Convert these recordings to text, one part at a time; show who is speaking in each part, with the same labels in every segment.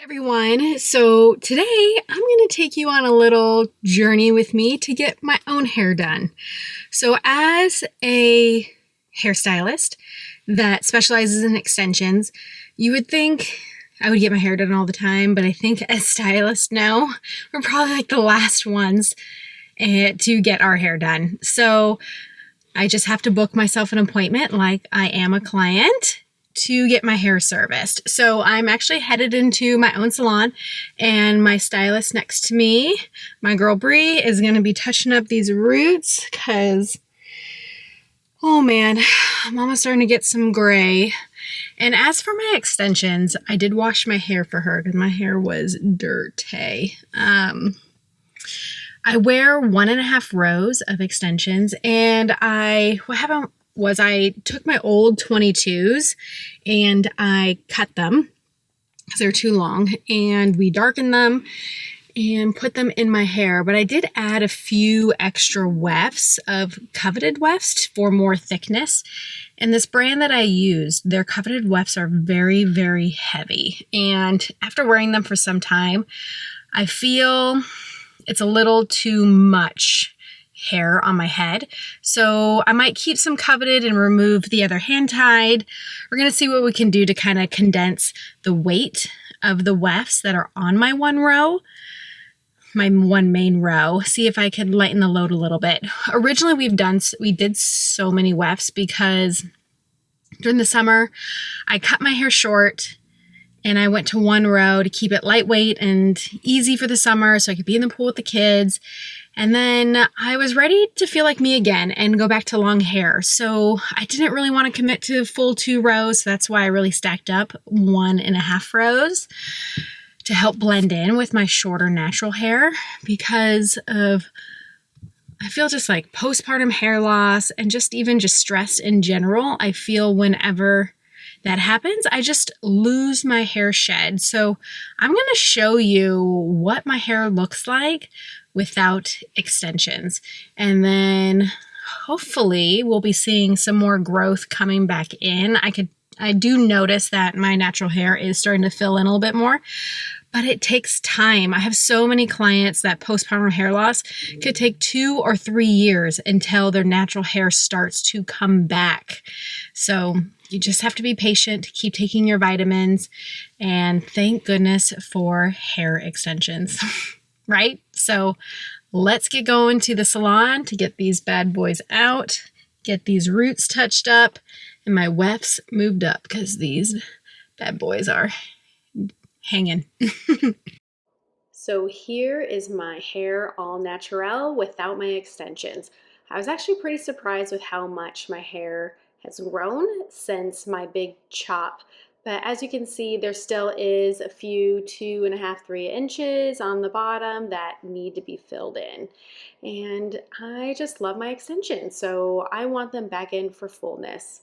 Speaker 1: Everyone. So today I'm going to take you on a little journey with me to get my own hair done. So as a hairstylist that specializes in extensions, you would think I would get my hair done all the time, but I think as stylists now, we're probably like the last ones to get our hair done. So I just have to book myself an appointment like I am a client to get my hair serviced. So I'm actually headed into my own salon, and my stylist next to me, my girl Bree, is going to be touching up these roots because, oh man, I'm almost starting to get some gray. And as for my extensions, I did wash my hair for her because my hair was dirty. I wear 1.5 rows of extensions, and what happened was I took my old 22s and I cut them because they're too long, and we darkened them and put them in my hair. But I did add a few extra wefts of coveted wefts for more thickness. And this brand that I used, their coveted wefts are very, very heavy. And after wearing them for some time, I feel it's a little too much hair on my head. So I might keep some coveted and remove the other hand tied. We're going to see what we can do to kind of condense the weight of the wefts that are on my one main row. See if I could lighten the load a little bit. Originally we did so many wefts because during the summer I cut my hair short and I went to one row to keep it lightweight and easy for the summer so I could be in the pool with the kids. And then I was ready to feel like me again and go back to long hair. So I didn't really want to commit to full 2 rows. So that's why I really stacked up 1.5 rows to help blend in with my shorter natural hair because of, I feel just like postpartum hair loss and just stress in general. I feel whenever that happens, I just lose my hair shed. So I'm going to show you what my hair looks like without extensions. And then hopefully we'll be seeing some more growth coming back in. I do notice that my natural hair is starting to fill in a little bit more, but it takes time. I have so many clients that postpartum hair loss could take 2 or 3 years until their natural hair starts to come back. So you just have to be patient, keep taking your vitamins, and thank goodness for hair extensions, right? So let's get going to the salon to get these bad boys out, get these roots touched up, and my wefts moved up because these bad boys are hanging. So here is my hair all natural without my extensions. I was actually pretty surprised with how much my hair has grown since my big chop. But as you can see, there still is a few 2.5, 3 inches on the bottom that need to be filled in. And I just love my extensions, so I want them back in for fullness.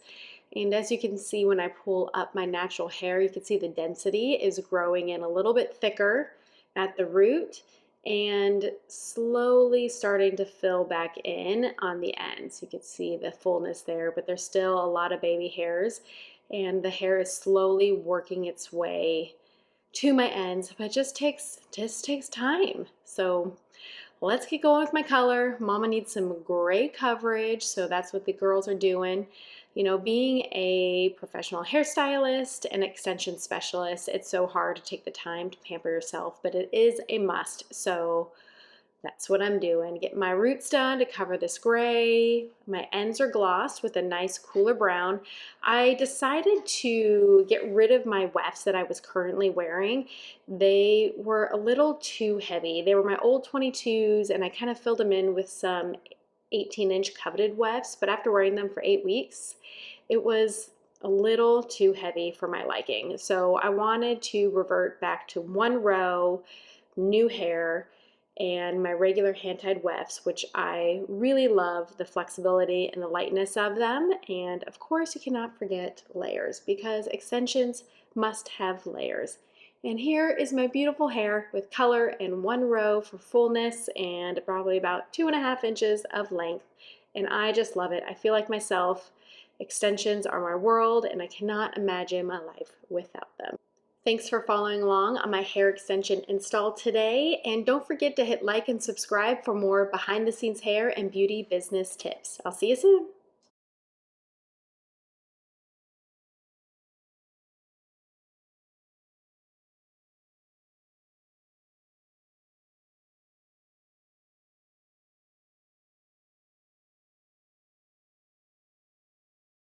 Speaker 1: And as you can see, when I pull up my natural hair, you can see the density is growing in a little bit thicker at the root and slowly starting to fill back in on the ends. You can see the fullness there, but there's still a lot of baby hairs, and the hair is slowly working its way to my ends, but it just takes time. So let's get going with my color. Mama needs some gray coverage, so that's what the girls are doing. You know, being a professional hairstylist and extension specialist, it's so hard to take the time to pamper yourself, but it is a must. So that's what I'm doing. Get my roots done to cover this gray. My ends are glossed with a nice cooler brown. I decided to get rid of my wefts that I was currently wearing. They were a little too heavy. They were my old 22s, and I kind of filled them in with some 18-inch coveted wefts, but after wearing them for 8 weeks, it was a little too heavy for my liking. So I wanted to revert back to 1 row, new hair, and my regular hand-tied wefts, which I really love the flexibility and the lightness of them. And of course, you cannot forget layers because extensions must have layers. And here is my beautiful hair with color and 1 row for fullness and probably about 2.5 inches of length. And I just love it. I feel like myself. Extensions are my world, and I cannot imagine my life without them. Thanks for following along on my hair extension install today, and don't forget to hit like and subscribe for more behind the scenes hair and beauty business tips. I'll see you soon.